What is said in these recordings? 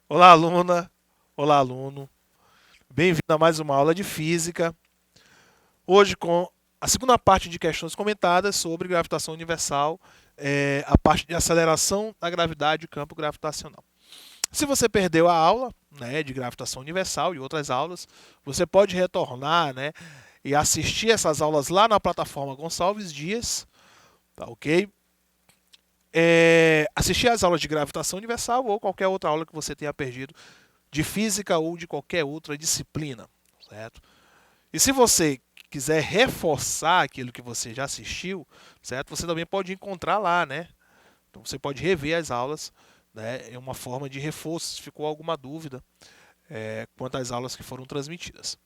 Olá, aluna! Olá, aluno! Bem-vindo a mais uma aula de Física. Hoje com a segunda parte de questões comentadas sobre gravitação universal, a parte de aceleração da gravidade e campo gravitacional. Se você perdeu a aula, né, de gravitação universal e outras aulas, você pode retornar, né, e assistir essas aulas lá na plataforma Gonçalves Dias, tá ok? Assistir às aulas de gravitação universal ou qualquer outra aula que você tenha perdido de física ou de qualquer outra disciplina, certo? E se você quiser reforçar aquilo que você já assistiu, certo? Você também pode encontrar lá, né? Então você pode rever as aulas, né? É uma forma de reforço, se ficou alguma dúvida quanto às aulas que foram transmitidas,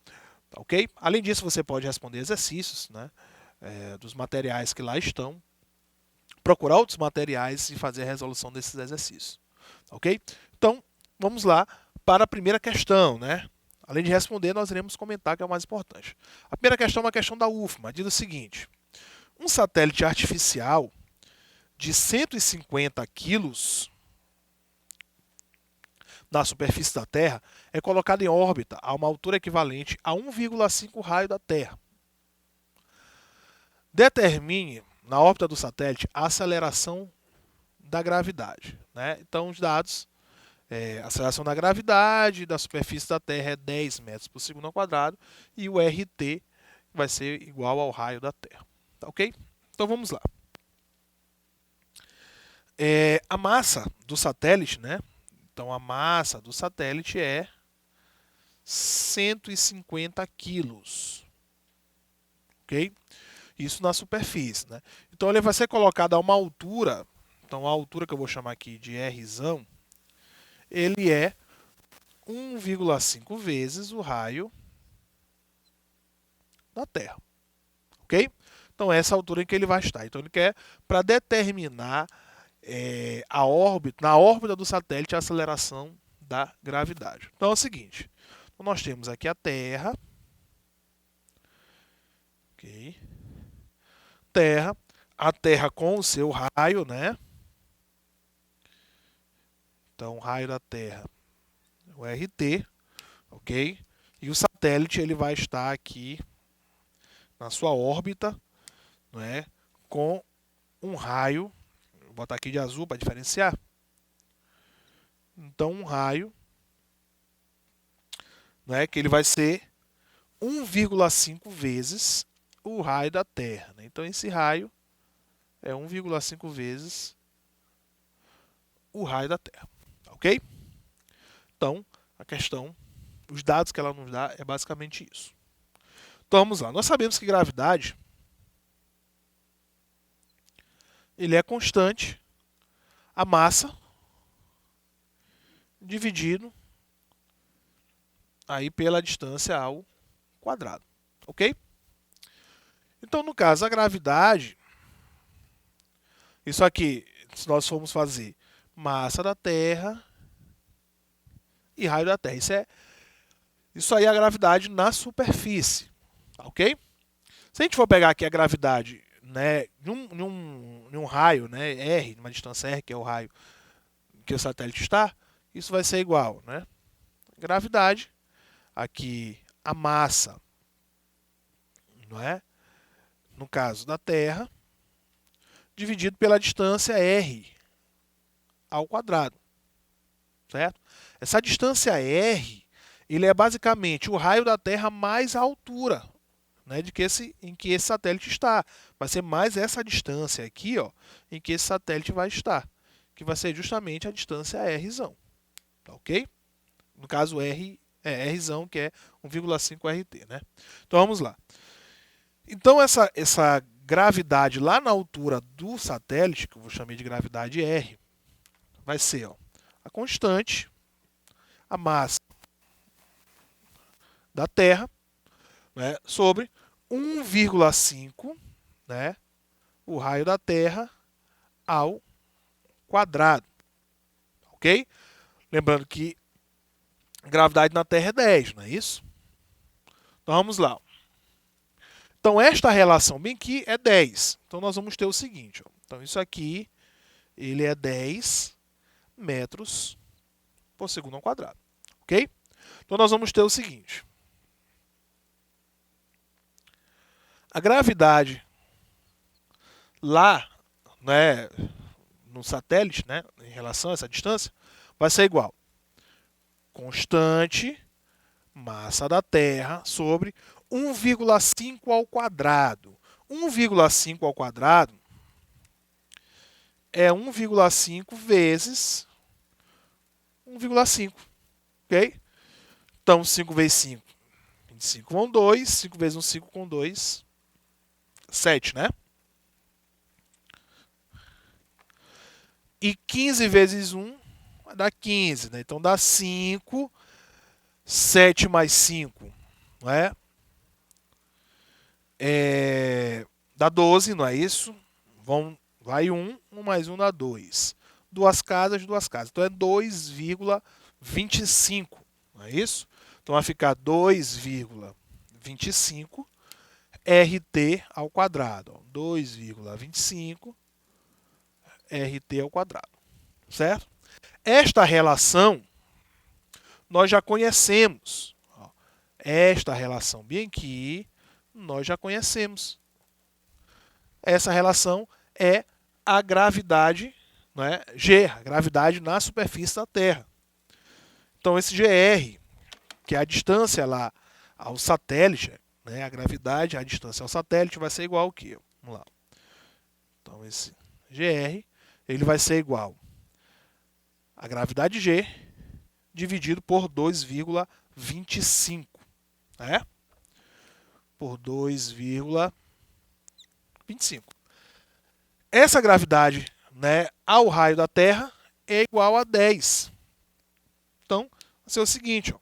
tá ok? Além disso, você pode responder exercícios, né? Dos materiais que lá estão, procurar outros materiais e fazer a resolução desses exercícios, tá ok? Então, vamos lá para a primeira questão, né? Além de responder, nós iremos comentar, que é o mais importante. A primeira questão é uma questão da UFMA, diz o seguinte: um satélite artificial de 150 quilos na superfície da Terra é colocado em órbita a uma altura equivalente a 1,5 raio da Terra. Determine na órbita do satélite a aceleração da gravidade, né? Então, os dados: a aceleração da gravidade da superfície da Terra é 10 metros por segundo ao quadrado e o RT vai ser igual ao raio da Terra. Tá ok? Então vamos lá. A massa do satélite, né? Então a massa do satélite é 150 quilos. Ok? Isso na superfície, né? Então ele vai ser colocado a uma altura. Então a altura que eu vou chamar aqui de Rzão, ele é 1,5 vezes o raio da Terra, ok? Então essa é a altura em que ele vai estar. Então ele quer, para determinar a órbita, na órbita do satélite, a aceleração da gravidade. Então é o seguinte: então nós temos aqui a Terra, ok? Terra, a Terra com o seu raio, né? Então o raio da Terra, o RT, ok? E o satélite ele vai estar aqui na sua órbita, não é? Com um raio, vou botar aqui de azul para diferenciar. Então um raio, né, que ele vai ser 1,5 vezes o raio da Terra, né? Então esse raio é 1,5 vezes o raio da Terra, ok? Então a questão, os dados que ela nos dá é basicamente isso. Então vamos lá. Nós sabemos que gravidade ele é constante, a massa dividido aí pela distância ao quadrado, ok? Então no caso a gravidade, isso aqui, se nós formos fazer massa da Terra e raio da Terra, isso aí é a gravidade na superfície, ok? Se a gente for pegar aqui a gravidade, né, em um raio, né, R, numa distância R, que é o raio que o satélite está, isso vai ser igual, né? Gravidade, aqui a massa, não é? No caso da Terra, dividido pela distância R ao quadrado, certo? Essa distância R, ele é basicamente o raio da Terra mais a altura, né, em que esse satélite está. Vai ser mais essa distância aqui, ó, em que esse satélite vai estar, que vai ser justamente a distância Rzão, tá ok? No caso Rzão, que é 1,5 RT, né? Então vamos lá. Então essa gravidade lá na altura do satélite, que eu vou chamar de gravidade R, vai ser, ó, a constante, a massa da Terra, né, sobre 1,5, né, o raio da Terra ao quadrado, ok? Lembrando que a gravidade na Terra é 10, não é isso? Então vamos lá. Então esta relação bem aqui é 10. Então nós vamos ter o seguinte. Ó. Então isso aqui, ele é 10 metros por segundo ao quadrado. Ok? Então nós vamos ter o seguinte. A gravidade lá, né, no satélite, né, em relação a essa distância, vai ser igual. Constante massa da Terra sobre 1,5 ao quadrado. 1,5 ao quadrado é 1,5 vezes 1,5. Ok? Então, 5 vezes 5, 25 vão 2. 5 vezes 1, 5 com 2, 7, né? E 15 vezes 1 vai dar 15, né? Então, dá 5. 7 mais 5, não é? Dá 12, não é isso? Vai 1, 1 mais 1 dá 2. Duas casas. Então, é 2,25, não é isso? Então, vai ficar 2,25 RT ao quadrado. 2,25 RT ao quadrado, certo? Esta relação nós já conhecemos. Esta relação bem aqui, nós já conhecemos. Essa relação é a gravidade, não é? G, a gravidade na superfície da Terra. Então, esse GR, que é a distância lá ao satélite, né? A gravidade, a distância ao satélite vai ser igual ao quê? Vamos lá. Então, esse GR, ele vai ser igual a gravidade G dividido por 2,25. Né? Por 2,25. Essa gravidade, né, ao raio da Terra é igual a 10. Então, vai ser o seguinte. Ó.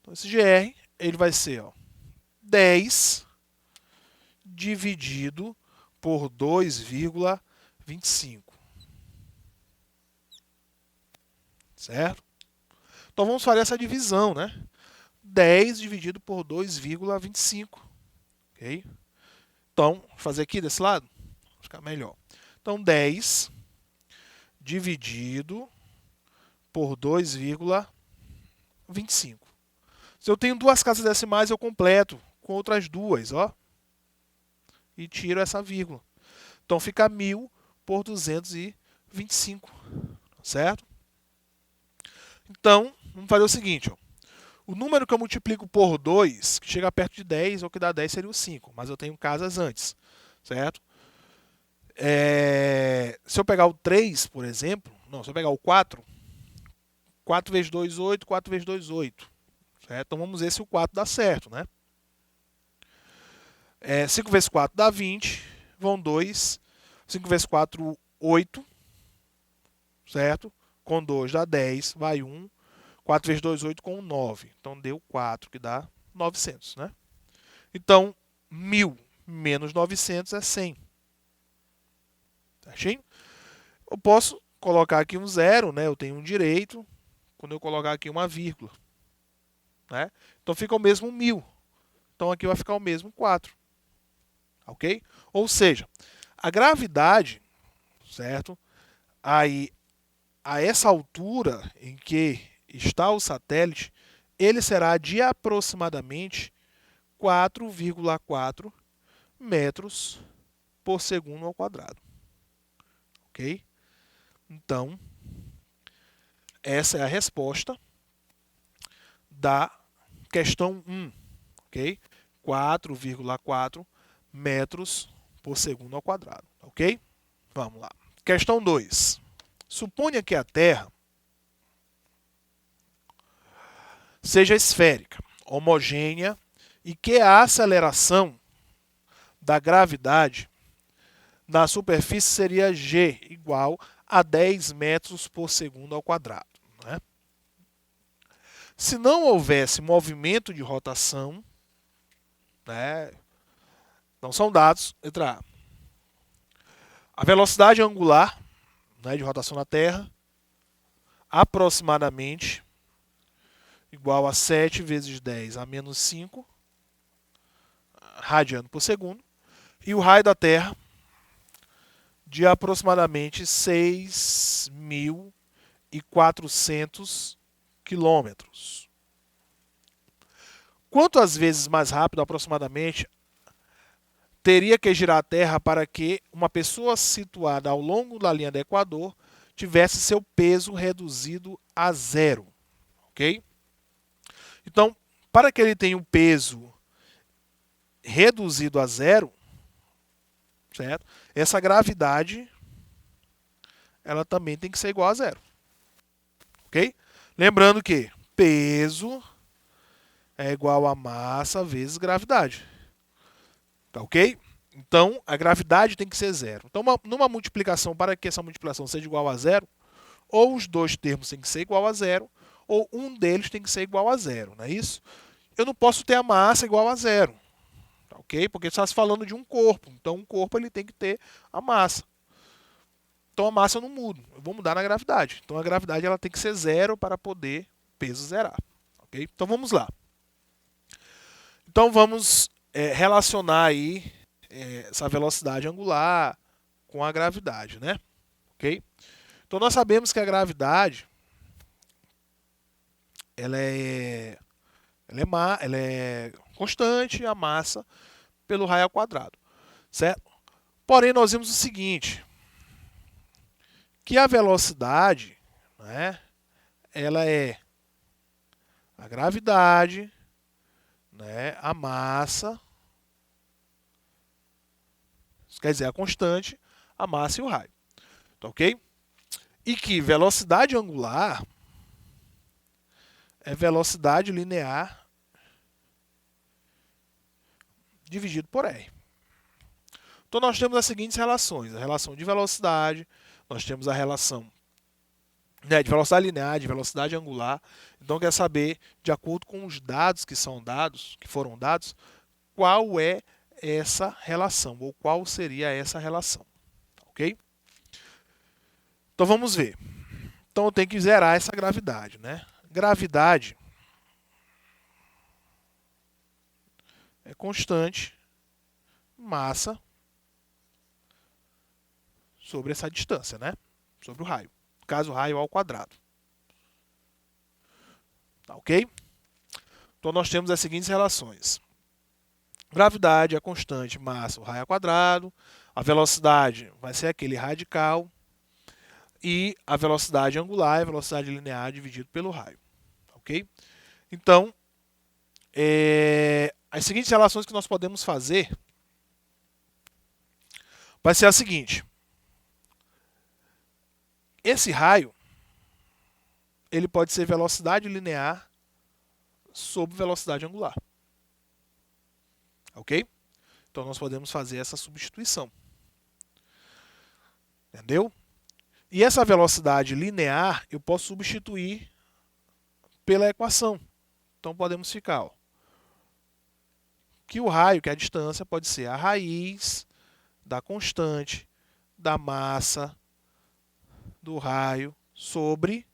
Então, esse GR ele vai ser 10 dividido por 2,25. Certo? Então, vamos fazer essa divisão, né? 10 dividido por 2,25. Ok? Então, vou fazer aqui desse lado. Vai ficar melhor. Então, 10 dividido por 2,25. Se eu tenho duas casas decimais, eu completo com outras duas, ó. E tiro essa vírgula. Então, fica 1000 por 225. Certo? Então, vamos fazer o seguinte, ó. O número que eu multiplico por 2, que chega perto de 10, ou que dá 10, seria o 5. Mas eu tenho casas antes, certo? Se eu pegar o 3, por exemplo, não, se eu pegar o 4, 4 vezes 2, 8, 4 vezes 2, 8. Certo? Então vamos ver se o 4 dá certo, né? 5 vezes 4 dá 20, vão 2. 5 vezes 4, 8, certo? Com 2 dá 10, vai 1. 4 vezes 2, 8 com 9. Então, deu 4, que dá 900, né? Então, 1000 menos 900 é 100. Certinho? Eu posso colocar aqui um zero, né? Eu tenho um direito quando eu colocar aqui uma vírgula. Né? Então, fica o mesmo 1000. Então, aqui vai ficar o mesmo 4. Ok? Ou seja, a gravidade, certo? Aí, a essa altura em que está o satélite, ele será de aproximadamente 4,4 metros por segundo ao quadrado. Ok? Então, essa é a resposta da questão 1. Ok? 4,4 metros por segundo ao quadrado. Ok? Vamos lá. Questão 2. Suponha que a Terra seja esférica, homogênea e que a aceleração da gravidade na superfície seria G igual a 10 metros por segundo ao quadrado. Né? Se não houvesse movimento de rotação, né, não são dados, letra A velocidade angular, né, de rotação na Terra, aproximadamente igual a 7 vezes 10 a menos 5 radiano por segundo. E o raio da Terra de aproximadamente 6.400 quilômetros. Quantas vezes mais rápido, aproximadamente, teria que girar a Terra para que uma pessoa situada ao longo da linha do Equador tivesse seu peso reduzido a zero? Ok? Então, para que ele tenha um peso reduzido a zero, certo? Essa gravidade ela também tem que ser igual a zero. Ok? Lembrando que peso é igual a massa vezes gravidade. Tá ok? Então, a gravidade tem que ser zero. Então, numa multiplicação, para que essa multiplicação seja igual a zero, ou os dois termos têm que ser igual a zero, ou um deles tem que ser igual a zero, não é isso? Eu não posso ter a massa igual a zero, tá ok? Porque está se falando de um corpo. Então, um corpo ele tem que ter a massa. Então, a massa eu não mudo. Eu vou mudar na gravidade. Então, a gravidade ela tem que ser zero para poder o peso zerar. Ok? Então, vamos lá. Então, vamos relacionar aí essa velocidade angular com a gravidade, né? Ok? Então, nós sabemos que a gravidade ela é constante, a massa pelo raio ao quadrado, certo? Porém, nós vimos o seguinte, que a velocidade, né, ela é a gravidade, né, a massa, isso quer dizer, a constante, a massa e o raio, tá ok? E que velocidade angular é velocidade linear dividido por R. Então, nós temos as seguintes relações. A relação de velocidade, nós temos a relação de velocidade linear, de velocidade angular. Então, quer saber, de acordo com os dados que foram dados, qual é essa relação, ou qual seria essa relação. Ok? Então, vamos ver. Então, eu tenho que zerar essa gravidade, né? Gravidade é constante, massa sobre essa distância, né? Sobre o raio. No caso, o raio ao quadrado. Tá ok? Então, nós temos as seguintes relações. Gravidade é constante, massa, o raio ao quadrado. A velocidade vai ser aquele radical. E a velocidade angular é a velocidade linear dividido pelo raio. Ok? Então, as seguintes relações que nós podemos fazer vai ser a seguinte. Esse raio ele pode ser velocidade linear sobre velocidade angular. Ok? Então, nós podemos fazer essa substituição. Entendeu? E essa velocidade linear eu posso substituir pela equação. Então, podemos ficar, ó, que o raio, que é a distância, pode ser a raiz da constante da massa do raio sobre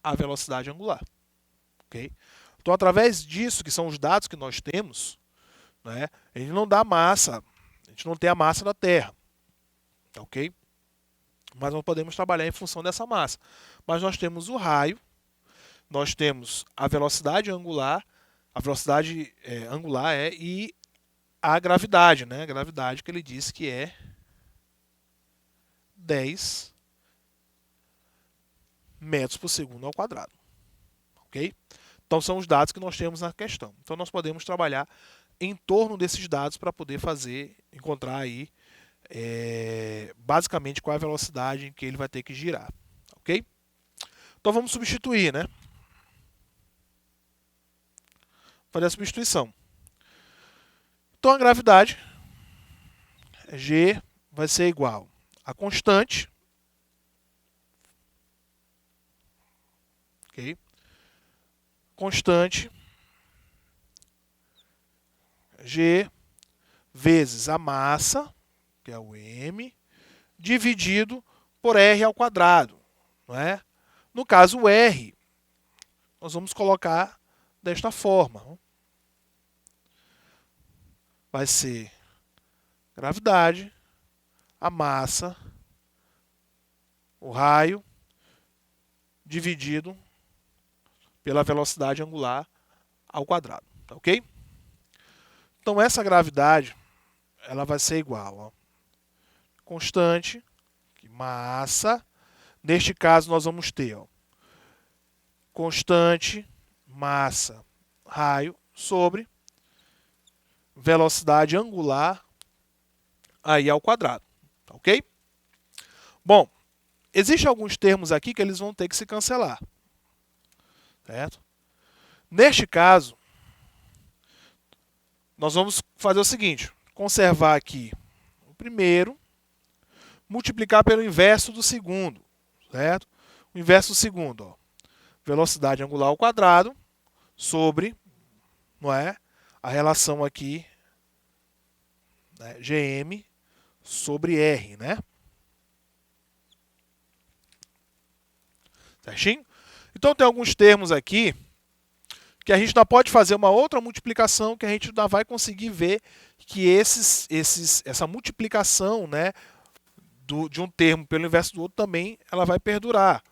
a velocidade angular. Okay? Então, através disso, que são os dados que nós temos, né, a gente não dá massa, a gente não tem a massa da Terra. Ok? Mas nós podemos trabalhar em função dessa massa. Mas nós temos o raio, nós temos a velocidade angular, e a gravidade, né? A gravidade que ele disse que é 10 metros por segundo ao quadrado. Ok? Então, são os dados que nós temos na questão. Então, nós podemos trabalhar em torno desses dados para poder encontrar aí, basicamente, qual é a velocidade em que ele vai ter que girar. Ok? Então, vamos substituir, né? Fazer a substituição. Então, a gravidade, G, vai ser igual a constante, ok? Constante G vezes a massa, que é o M, dividido por R ao quadrado, não é? No caso o R, nós vamos colocar desta forma. Vai ser gravidade, a massa, o raio, dividido pela velocidade angular ao quadrado, tá ok? Então essa gravidade, ela vai ser igual a constante, massa, neste caso nós vamos ter constante, massa, raio, sobre velocidade angular aí ao quadrado, tá ok? Bom, existem alguns termos aqui que eles vão ter que se cancelar, certo? Neste caso, nós vamos fazer o seguinte, conservar aqui o primeiro, multiplicar pelo inverso do segundo, certo? O inverso do segundo, ó, velocidade angular ao quadrado sobre, não é, a relação aqui, né, Gm sobre R, né? Certinho? Então tem alguns termos aqui que a gente ainda pode fazer uma outra multiplicação que a gente ainda vai conseguir ver que essa multiplicação, né, de um termo pelo inverso do outro também ela vai perdurar.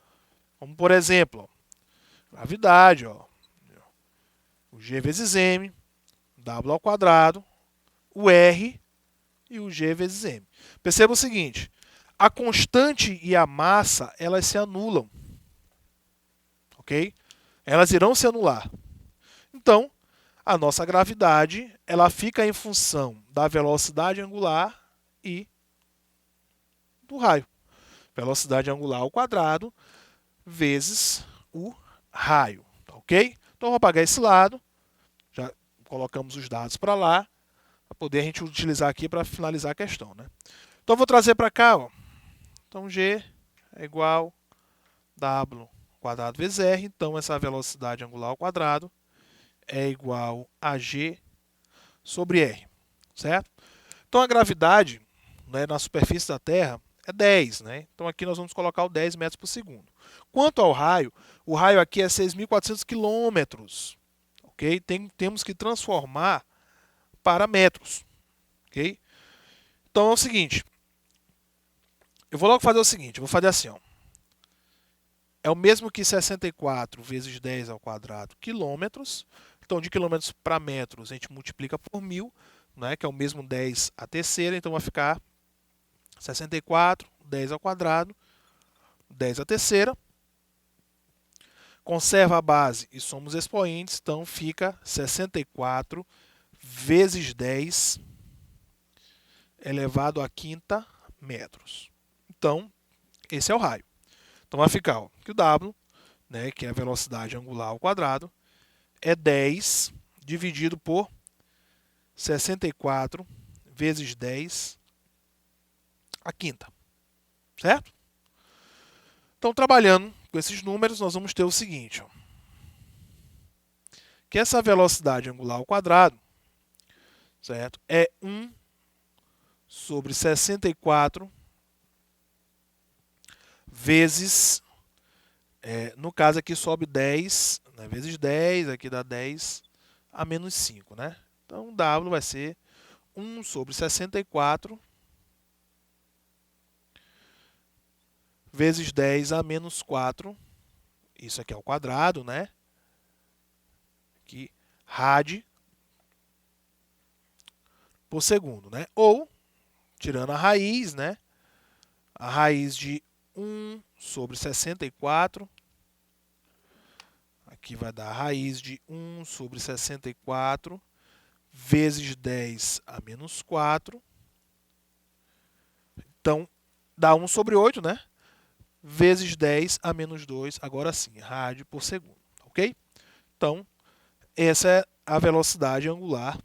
Como por exemplo, ó, gravidade, ó, o G vezes M, W ao quadrado, o R e o G vezes M. Perceba o seguinte, a constante e a massa elas se anulam, ok? Elas irão se anular. Então, a nossa gravidade ela fica em função da velocidade angular e do raio. Velocidade angular ao quadrado vezes o raio, tá ok? Então, eu vou apagar esse lado, já colocamos os dados para lá, para poder a gente utilizar aqui para finalizar a questão, né? Então, eu vou trazer para cá, ó. Então, G é igual a W quadrado vezes R, então essa velocidade angular ao quadrado é igual a G sobre R, certo? Então, a gravidade, né, na superfície da Terra é 10, né? Então, aqui nós vamos colocar o 10 metros por segundo. Quanto ao raio, o raio aqui é 6.400 quilômetros, ok? Temos que transformar para metros, ok? Então, é o seguinte, eu vou logo fazer o seguinte, eu vou fazer assim, ó. É o mesmo que 64 vezes 10 ao quadrado quilômetros. Então, de quilômetros para metros, a gente multiplica por 1.000, né, que é o mesmo 10 à terceira. Então, vai ficar 64, 10 ao quadrado, 10 à terceira. Conserva a base e somos expoentes, então fica 64 vezes 10 elevado à quinta metros. Então, esse é o raio. Então, vai ficar ó, que o W, né, que é a velocidade angular ao quadrado, é 10 dividido por 64 vezes 10 à quinta. Certo? Então, trabalhando com esses números, nós vamos ter o seguinte. Ó, que essa velocidade angular ao quadrado, certo, é 1 sobre 64 vezes, no caso aqui sobe 10, né, vezes 10, aqui dá 10 a menos 5, né? Então, W vai ser 1 sobre 64 vezes 10 a menos 4, isso aqui é ao quadrado, né? Aqui, rad por segundo, né? Ou, tirando a raiz, né? A raiz de 1 sobre 64, aqui vai dar a raiz de 1 sobre 64 vezes 10 a menos 4. Então, dá 1 sobre 8, né? Vezes 10 a menos 2, agora sim, rádio por segundo, ok? Então, essa é a velocidade angular,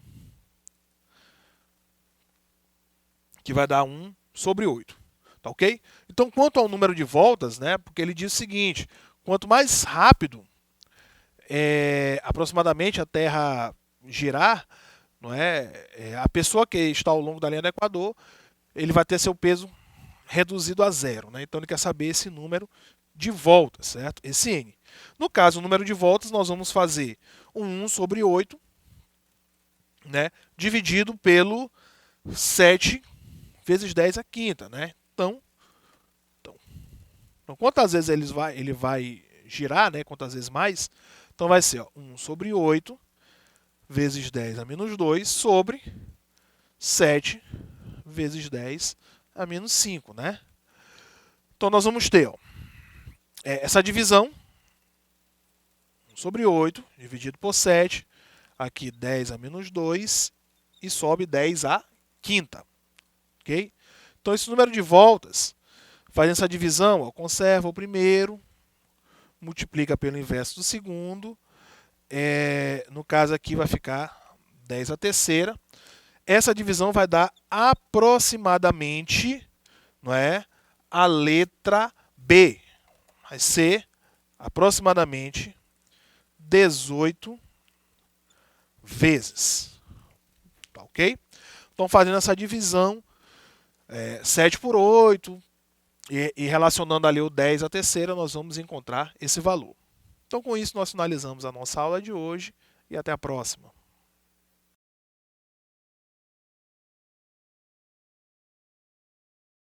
que vai dar 1 sobre 8, tá ok? Então, quanto ao número de voltas, né? Porque ele diz o seguinte, quanto mais rápido aproximadamente a Terra girar, não é? A pessoa que está ao longo da linha do Equador, ele vai ter seu peso reduzido a zero, né? Então ele quer saber esse número de voltas, certo? Esse n. No caso, o número de voltas, nós vamos fazer o 1 sobre 8, né, dividido pelo 7 vezes 10 à quinta, né? Então quantas vezes ele vai girar, né? Quantas vezes mais? Então vai ser 1 sobre 8 vezes 10 a menos 2 sobre 7 vezes 10 a menos 5, né? Então nós vamos ter essa divisão, 1 sobre 8 dividido por 7, aqui 10 a menos 2 e sobe 10 à quinta. Ok? Então esse número de voltas, fazendo essa divisão, conserva o primeiro, multiplica pelo inverso do segundo, no caso aqui vai ficar 10 à terceira. Essa divisão vai dar aproximadamente, não é, a letra B. Vai ser aproximadamente 18 vezes. Tá ok? Então, fazendo essa divisão, 7 por 8, e relacionando ali o 10 à terceira, nós vamos encontrar esse valor. Então, com isso, nós finalizamos a nossa aula de hoje e até a próxima.